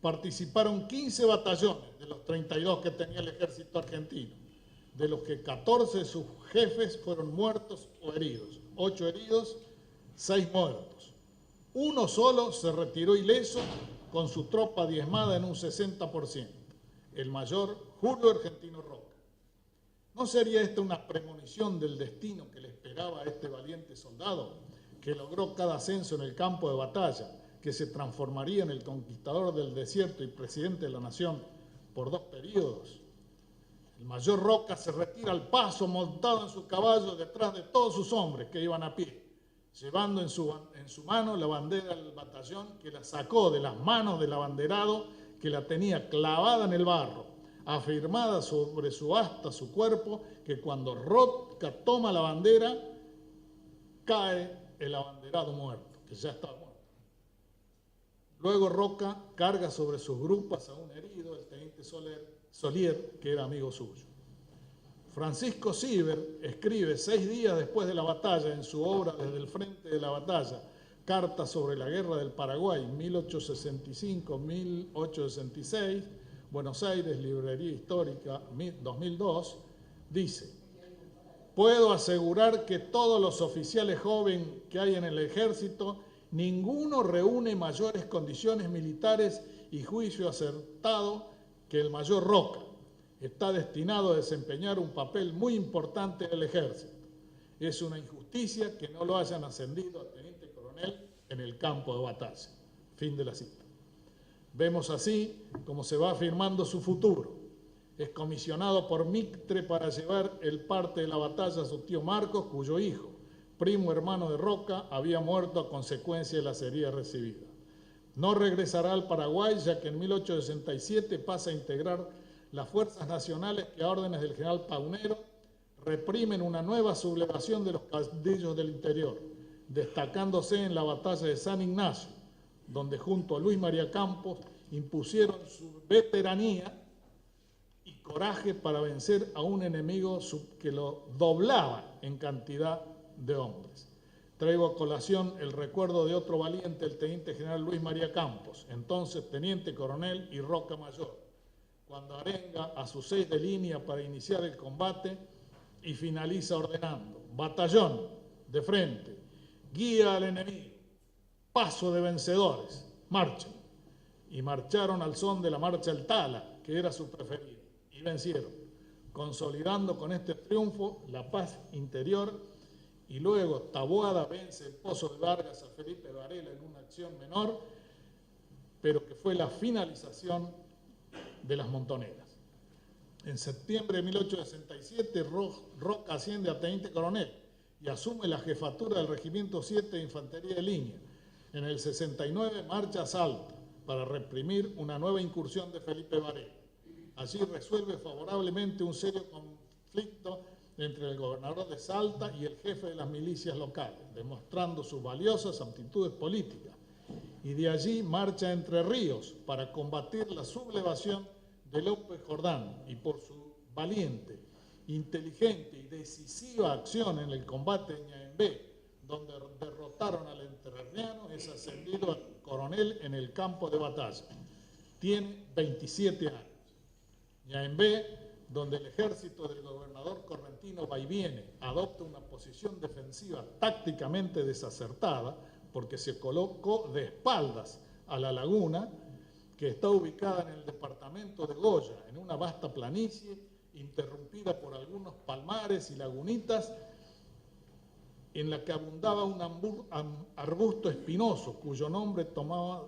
participaron 15 batallones de los 32 que tenía el ejército argentino, de los que 14 de sus jefes fueron muertos o heridos, 8 heridos, 6 muertos. Uno solo se retiró ileso con su tropa diezmada en un 60%, el mayor Julio Argentino Roca. ¿No sería esta una premonición del destino que le esperaba a este valiente soldado, que logró cada ascenso en el campo de batalla, que se transformaría en el conquistador del desierto y presidente de la nación por 2 periodos? El mayor Roca se retira al paso montado en su caballo detrás de todos sus hombres que iban a pie, llevando en su mano la bandera del batallón, que la sacó de las manos del abanderado que la tenía clavada en el barro, afirmada sobre su asta, su cuerpo, que cuando Roca toma la bandera, cae el abanderado muerto, que ya estaba muerto. Luego Roca carga sobre sus grupas a un herido, el teniente Solier, que era amigo suyo. Francisco Civer escribe 6 días después de la batalla en su obra Desde el frente de la batalla, Cartas sobre la guerra del Paraguay, 1865-1866, Buenos Aires, Librería Histórica, 2002, dice: puedo asegurar que todos los oficiales jóvenes que hay en el ejército, ninguno reúne mayores condiciones militares y juicio acertado que el mayor Roca. Está destinado a desempeñar un papel muy importante en el ejército. Es una injusticia que no lo hayan ascendido a teniente coronel en el campo de batalla. Fin de la cita. Vemos así cómo se va afirmando su futuro. Es comisionado por Mitre para llevar el parte de la batalla a su tío Marcos, cuyo hijo, primo hermano de Roca, había muerto a consecuencia de las heridas recibidas. No regresará al Paraguay, ya que en 1867 pasa a integrar las fuerzas nacionales que a órdenes del general Paunero reprimen una nueva sublevación de los caudillos del interior, destacándose en la batalla de San Ignacio, donde junto a Luis María Campos impusieron su veteranía y coraje para vencer a un enemigo que lo doblaba en cantidad de hombres. Traigo a colación el recuerdo de otro valiente, el teniente general Luis María Campos, entonces teniente coronel y Roca mayor, cuando arenga a sus 6 de línea para iniciar el combate y finaliza ordenando: batallón, de frente, guía al enemigo, paso de vencedores, marchen. Y marcharon al son de la marcha El Tala, que era su preferida, y vencieron, consolidando con este triunfo la paz interior. Y luego Taboada vence el Pozo de Vargas a Felipe Varela en una acción menor, pero que fue la finalización de las Montoneras. En septiembre de 1867, Roca asciende a teniente coronel y asume la jefatura del Regimiento 7 de Infantería de Línea. En el 69 marcha a Salta para reprimir una nueva incursión de Felipe Varela. Allí resuelve favorablemente un serio conflicto entre el gobernador de Salta y el jefe de las milicias locales, demostrando sus valiosas aptitudes políticas. Y de allí marcha a Entre Ríos para combatir la sublevación de López Jordán, y por su valiente, inteligente y decisiva acción en el combate de Ñaembé, donde derrotaron al entrerriano, es ascendido a coronel en el campo de batalla. Tiene 27 años. Ñaembé, donde el ejército del gobernador correntino va y viene, adopta una posición defensiva tácticamente desacertada, porque se colocó de espaldas a la laguna, que está ubicada en el departamento de Goya, en una vasta planicie, interrumpida por algunos palmares y lagunitas, en la que abundaba un arbusto espinoso, cuyo nombre tomaba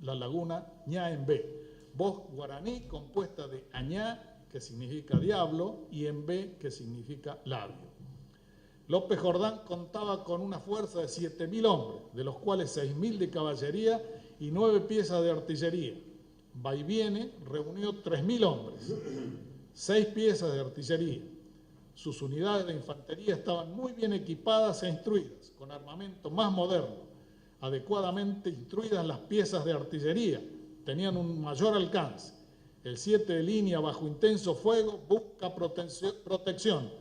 la laguna Ñaembé, voz guaraní compuesta de añá, que significa diablo, y embé, que significa labio. López Jordán contaba con una fuerza de 7.000 hombres, de los cuales 6.000 de caballería y 9 piezas de artillería. Vaiviene reunió 3.000 hombres, 6 piezas de artillería. Sus unidades de infantería estaban muy bien equipadas e instruidas, con armamento más moderno. Adecuadamente instruidas las piezas de artillería, tenían un mayor alcance. El 7 de línea, bajo intenso fuego, busca protección.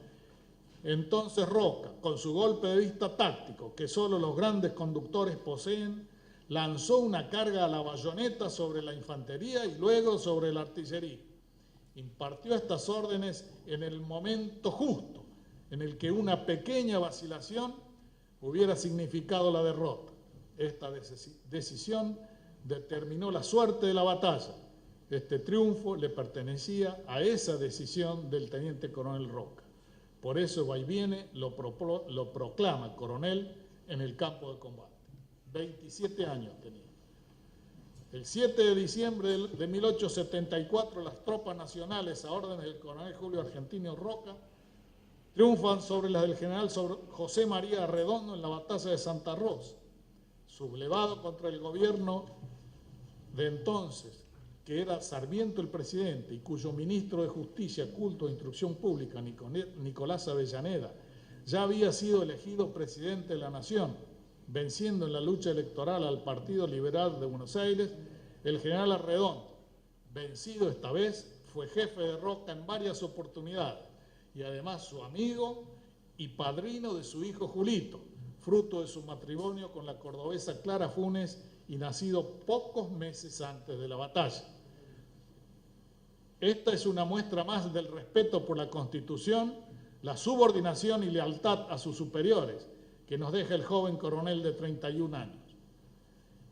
Entonces Roca, con su golpe de vista táctico, que solo los grandes conductores poseen, lanzó una carga a la bayoneta sobre la infantería y luego sobre la artillería. Impartió estas órdenes en el momento justo, en el que una pequeña vacilación hubiera significado la derrota. Esta decisión determinó la suerte de la batalla. Este triunfo le pertenecía a esa decisión del teniente coronel Roca. Por eso Vaiviene lo proclama coronel en el campo de combate. 27 años tenía. El 7 de diciembre de 1874, las tropas nacionales, a órdenes del coronel Julio Argentino Roca, triunfan sobre las del general José María Arredondo en la batalla de Santa Rosa. Sublevado contra el gobierno de entonces, que era Sarmiento el presidente y cuyo ministro de Justicia, Culto e Instrucción Pública, Nicolás Avellaneda, ya había sido elegido presidente de la Nación, venciendo en la lucha electoral al Partido Liberal de Buenos Aires, el general Arredondo, vencido esta vez, fue jefe de Roca en varias oportunidades y además su amigo y padrino de su hijo Julito, fruto de su matrimonio con la cordobesa Clara Funes y nacido pocos meses antes de la batalla. Esta es una muestra más del respeto por la Constitución, la subordinación y lealtad a sus superiores, que nos deja el joven coronel de 31 años.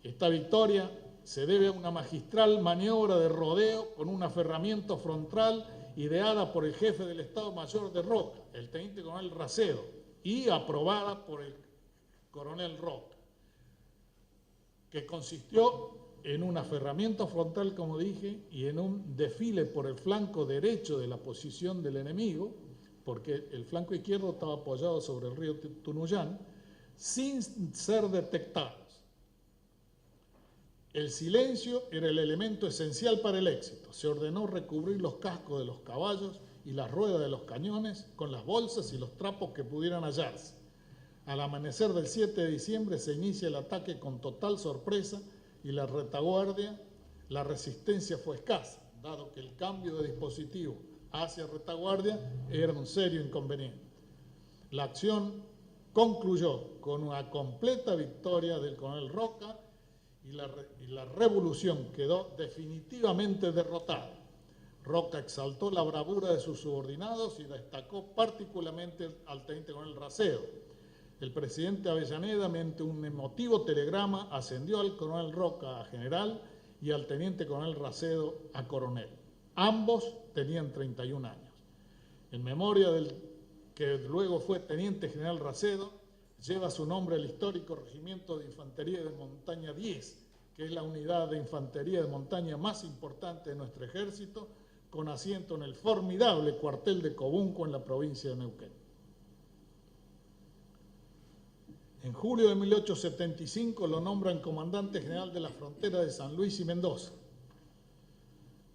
Esta victoria se debe a una magistral maniobra de rodeo con un aferramiento frontal ideada por el jefe del Estado Mayor de Roca, el teniente coronel Racedo, y aprobada por el coronel Roca, que consistió en un aferramiento frontal, como dije, y en un desfile por el flanco derecho de la posición del enemigo, porque el flanco izquierdo estaba apoyado sobre el río Tunuyán, sin ser detectados. El silencio era el elemento esencial para el éxito. Se ordenó recubrir los cascos de los caballos y las ruedas de los cañones con las bolsas y los trapos que pudieran hallarse. Al amanecer del 7 de diciembre se inicia el ataque con total sorpresa y la retaguardia, la resistencia fue escasa, dado que el cambio de dispositivo hacia retaguardia era un serio inconveniente. La acción concluyó con una completa victoria del coronel Roca y la revolución quedó definitivamente derrotada. Roca exaltó la bravura de sus subordinados y destacó particularmente al teniente coronel Racedo. El presidente Avellaneda, mediante un emotivo telegrama, ascendió al coronel Roca a general y al teniente coronel Racedo a coronel. Ambos tenían 31 años. En memoria del que luego fue teniente general Racedo, lleva su nombre el histórico Regimiento de Infantería de Montaña 10, que es la unidad de infantería de montaña más importante de nuestro ejército, con asiento en el formidable cuartel de Cobunco en la provincia de Neuquén. En julio de 1875 lo nombran comandante general de la frontera de San Luis y Mendoza,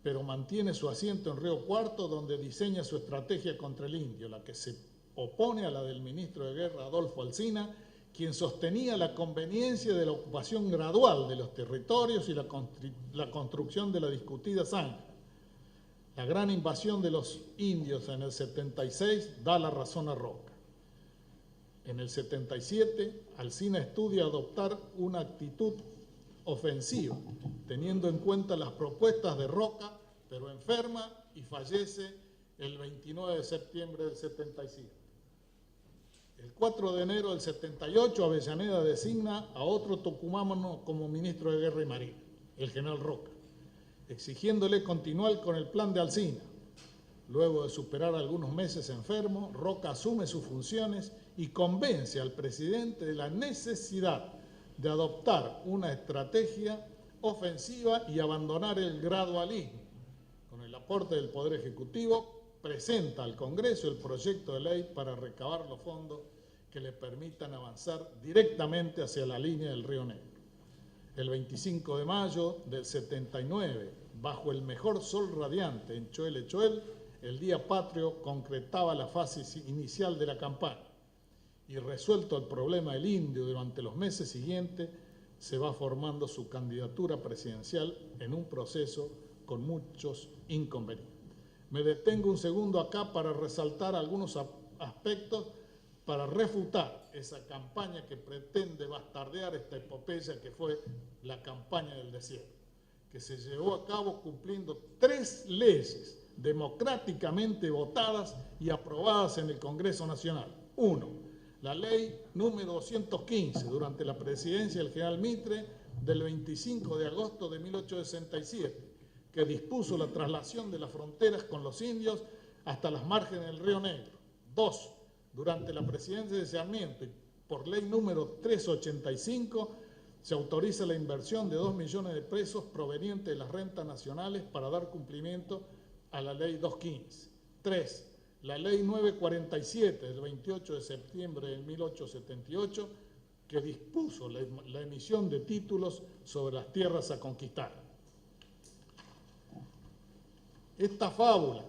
pero mantiene su asiento en Río Cuarto, donde diseña su estrategia contra el indio, la que se opone a la del ministro de Guerra Adolfo Alsina, quien sostenía la conveniencia de la ocupación gradual de los territorios y la construcción de la discutida zanja. La gran invasión de los indios en el 76 da la razón a Roca. En el 77, Alsina estudia adoptar una actitud ofensiva, teniendo en cuenta las propuestas de Roca, pero enferma y fallece el 29 de septiembre del 77. El 4 de enero del 78, Avellaneda designa a otro tucumano como ministro de Guerra y Marina, el general Roca, exigiéndole continuar con el plan de Alsina. Luego de superar algunos meses enfermo, Roca asume sus funciones y convence al presidente de la necesidad de adoptar una estrategia ofensiva y abandonar el gradualismo. Con el aporte del Poder Ejecutivo, presenta al Congreso el proyecto de ley para recabar los fondos que le permitan avanzar directamente hacia la línea del Río Negro. El 25 de mayo del 79, bajo el mejor sol radiante en Choel, el Día Patrio concretaba la fase inicial de la campaña. Y resuelto el problema del indio durante los meses siguientes, se va formando su candidatura presidencial en un proceso con muchos inconvenientes. Me detengo un segundo acá para resaltar algunos aspectos para refutar esa campaña que pretende bastardear esta epopeya que fue la campaña del desierto, que se llevó a cabo cumpliendo 3 leyes democráticamente votadas y aprobadas en el Congreso Nacional. 1. La ley número 215, durante la presidencia del general Mitre, del 25 de agosto de 1867, que dispuso la traslación de las fronteras con los indios hasta las márgenes del Río Negro. 2. Durante la presidencia de Sarmiento, y por ley número 385, se autoriza la inversión de 2 millones de pesos provenientes de las rentas nacionales para dar cumplimiento a la ley 215. 3. La ley 947 del 28 de septiembre de 1878, que dispuso la emisión de títulos sobre las tierras a conquistar. Esta fábula,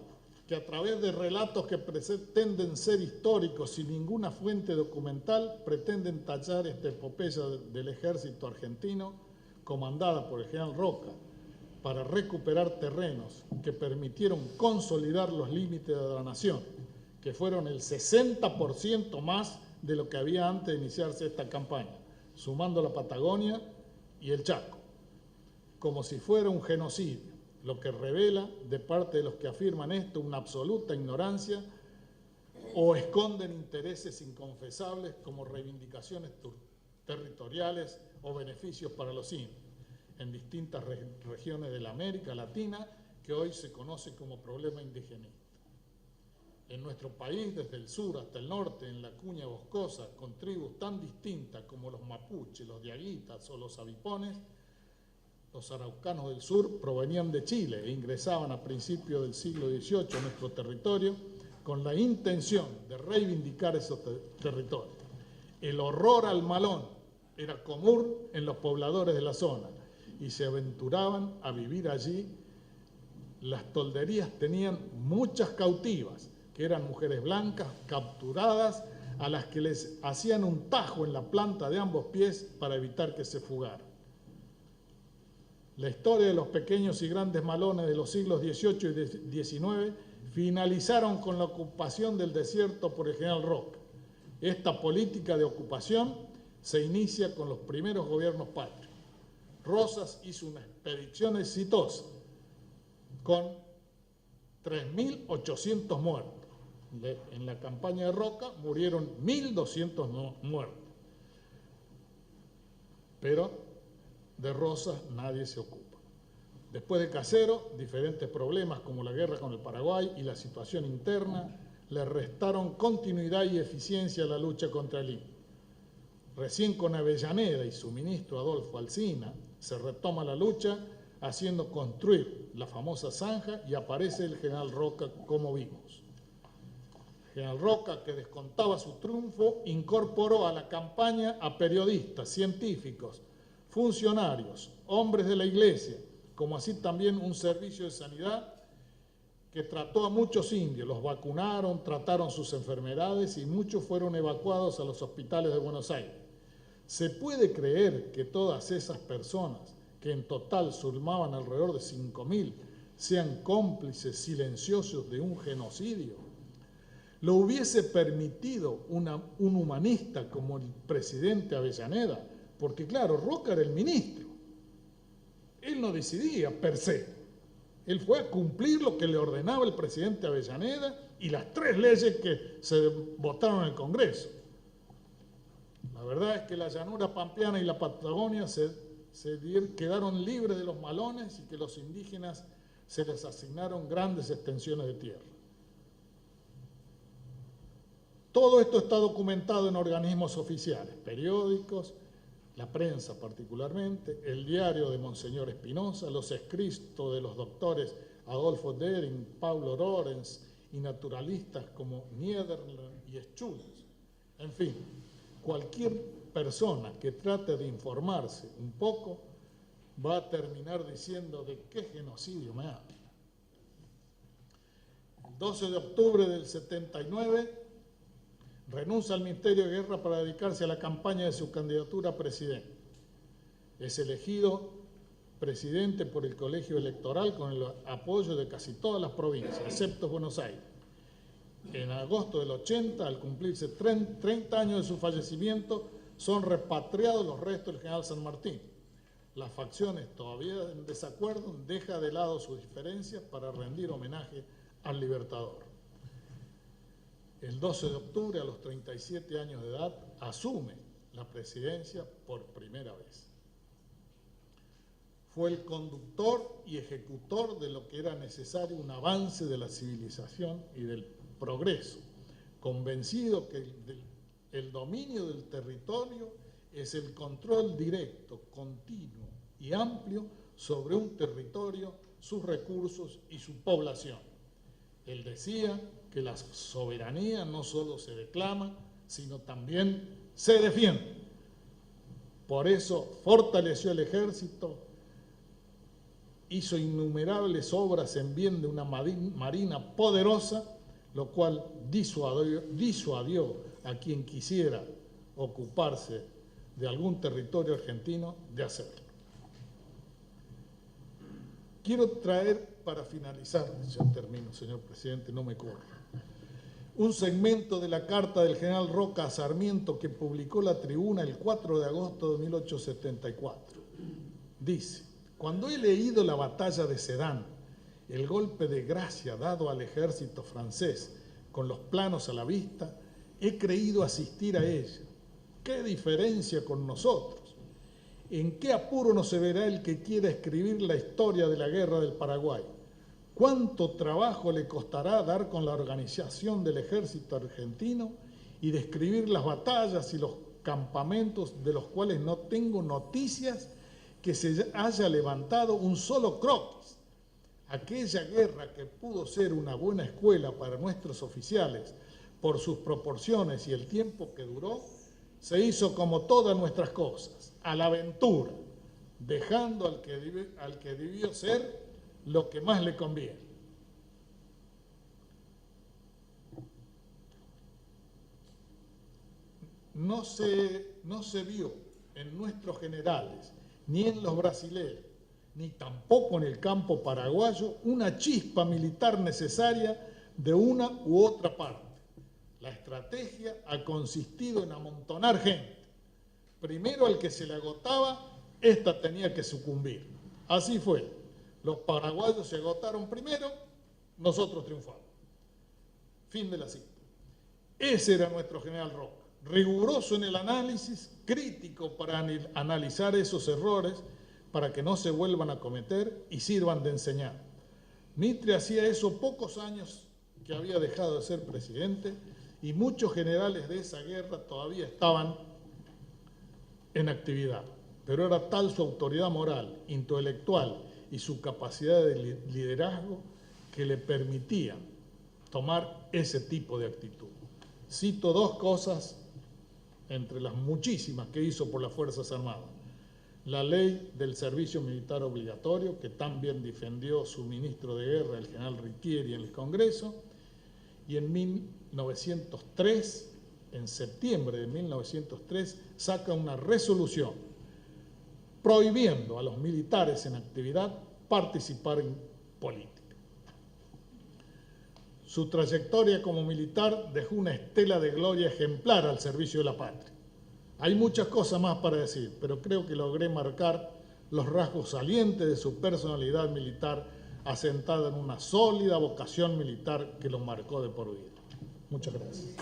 que a través de relatos que pretenden ser históricos sin ninguna fuente documental, pretenden tallar esta epopeya del ejército argentino, comandada por el general Roca, para recuperar terrenos que permitieron consolidar los límites de la nación, que fueron el 60% más de lo que había antes de iniciarse esta campaña, sumando la Patagonia y el Chaco, como si fuera un genocidio, lo que revela de parte de los que afirman esto una absoluta ignorancia o esconden intereses inconfesables como reivindicaciones territoriales o beneficios para los indios en distintas regiones de la América Latina, que hoy se conoce como problema indigenista. En nuestro país, desde el sur hasta el norte, en la cuña boscosa, con tribus tan distintas como los mapuches, los diaguitas o los abipones, los araucanos del sur provenían de Chile e ingresaban a principios del siglo XVIII a nuestro territorio con la intención de reivindicar esos territorios. El horror al malón era común en los pobladores de la zona y se aventuraban a vivir allí. Las tolderías tenían muchas cautivas, que eran mujeres blancas capturadas, a las que les hacían un tajo en la planta de ambos pies para evitar que se fugaran. La historia de los pequeños y grandes malones de los siglos XVIII y XIX finalizaron con la ocupación del desierto por el general Roca. Esta política de ocupación se inicia con los primeros gobiernos patrios. Rosas hizo una expedición exitosa con 3.800 muertos. En la campaña de Roca murieron 1.200 muertos. Pero de Rosas nadie se ocupa. Después de Casero, diferentes problemas como la guerra con el Paraguay y la situación interna le restaron continuidad y eficiencia a la lucha contra el indio. Recién con Avellaneda y su ministro Adolfo Alsina se retoma la lucha haciendo construir la famosa zanja y aparece el general Roca, como vimos. El general Roca, que descontaba su triunfo, incorporó a la campaña a periodistas, científicos, funcionarios, hombres de la iglesia, como así también un servicio de sanidad que trató a muchos indios, los vacunaron, trataron sus enfermedades y muchos fueron evacuados a los hospitales de Buenos Aires. ¿Se puede creer que todas esas personas, que en total sumaban alrededor de 5.000, sean cómplices silenciosos de un genocidio? ¿Lo hubiese permitido un humanista como el presidente Avellaneda? Porque claro, Roca era el ministro. Él no decidía per se. Él fue a cumplir lo que le ordenaba el presidente Avellaneda y las 3 leyes que se votaron en el Congreso. La verdad es que la llanura pampeana y la Patagonia quedaron libres de los malones y que los indígenas se les asignaron grandes extensiones de tierra. Todo esto está documentado en organismos oficiales, periódicos, la prensa particularmente, el diario de Monseñor Espinosa, los escritos de los doctores Adolfo Dering, Paulo Lorenz y naturalistas como Niederland y Schultz. En fin, cualquier persona que trate de informarse un poco va a terminar diciendo de qué genocidio me habla. El 12 de octubre del 79 renuncia al Ministerio de Guerra para dedicarse a la campaña de su candidatura a presidente. Es elegido presidente por el colegio electoral con el apoyo de casi todas las provincias, excepto Buenos Aires. En agosto del 80, al cumplirse 30 años de su fallecimiento, son repatriados los restos del general San Martín. Las facciones, todavía en desacuerdo, dejan de lado sus diferencias para rendir homenaje al Libertador. El 12 de octubre, a los 37 años de edad, asume la presidencia por primera vez. Fue el conductor y ejecutor de lo que era necesario, un avance de la civilización y del progreso, convencido que el dominio del territorio es el control directo, continuo y amplio sobre un territorio, sus recursos y su población. Él decía que la soberanía no solo se declama, sino también se defiende. Por eso fortaleció el ejército, hizo innumerables obras en bien de una marina poderosa, lo cual disuadió a quien quisiera ocuparse de algún territorio argentino de hacerlo. Quiero traer, para finalizar, ya termino, señor presidente, no me corra, un segmento de la carta del general Roca a Sarmiento que publicó La Tribuna el 4 de agosto de 1874. Dice: cuando he leído la batalla de Sedan, el golpe de gracia dado al ejército francés con los planos a la vista, he creído asistir a ella. ¿Qué diferencia con nosotros? ¿En qué apuro no se verá el que quiera escribir la historia de la guerra del Paraguay? ¿Cuánto trabajo le costará dar con la organización del ejército argentino y describir las batallas y los campamentos de los cuales no tengo noticias que se haya levantado un solo croquis? Aquella guerra que pudo ser una buena escuela para nuestros oficiales por sus proporciones y el tiempo que duró, se hizo como todas nuestras cosas, a la aventura, dejando al que debió ser lo que más le conviene. No se vio en nuestros generales, ni en los brasileños, ni tampoco en el campo paraguayo, una chispa militar necesaria de una u otra parte. La estrategia ha consistido en amontonar gente. Primero al que se le agotaba, ésta tenía que sucumbir. Así fue. Los paraguayos se agotaron primero, nosotros triunfamos. Fin de la cita. Ese era nuestro general Roca, riguroso en el análisis, crítico para analizar esos errores, para que no se vuelvan a cometer y sirvan de enseñanza. Mitre hacía eso pocos años que había dejado de ser presidente, y muchos generales de esa guerra todavía estaban en actividad. Pero era tal su autoridad moral, intelectual y su capacidad de liderazgo que le permitían tomar ese tipo de actitud. Cito dos cosas entre las muchísimas que hizo por las Fuerzas Armadas. La ley del servicio militar obligatorio, que también defendió su ministro de guerra, el general Ritieri, en el Congreso, y en 1903, en septiembre de 1903, saca una resolución prohibiendo a los militares en actividad participar en política. Su trayectoria como militar dejó una estela de gloria ejemplar al servicio de la patria. Hay muchas cosas más para decir, pero creo que logré marcar los rasgos salientes de su personalidad militar, asentada en una sólida vocación militar que lo marcó de por vida. Muchas gracias.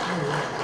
Muy bien.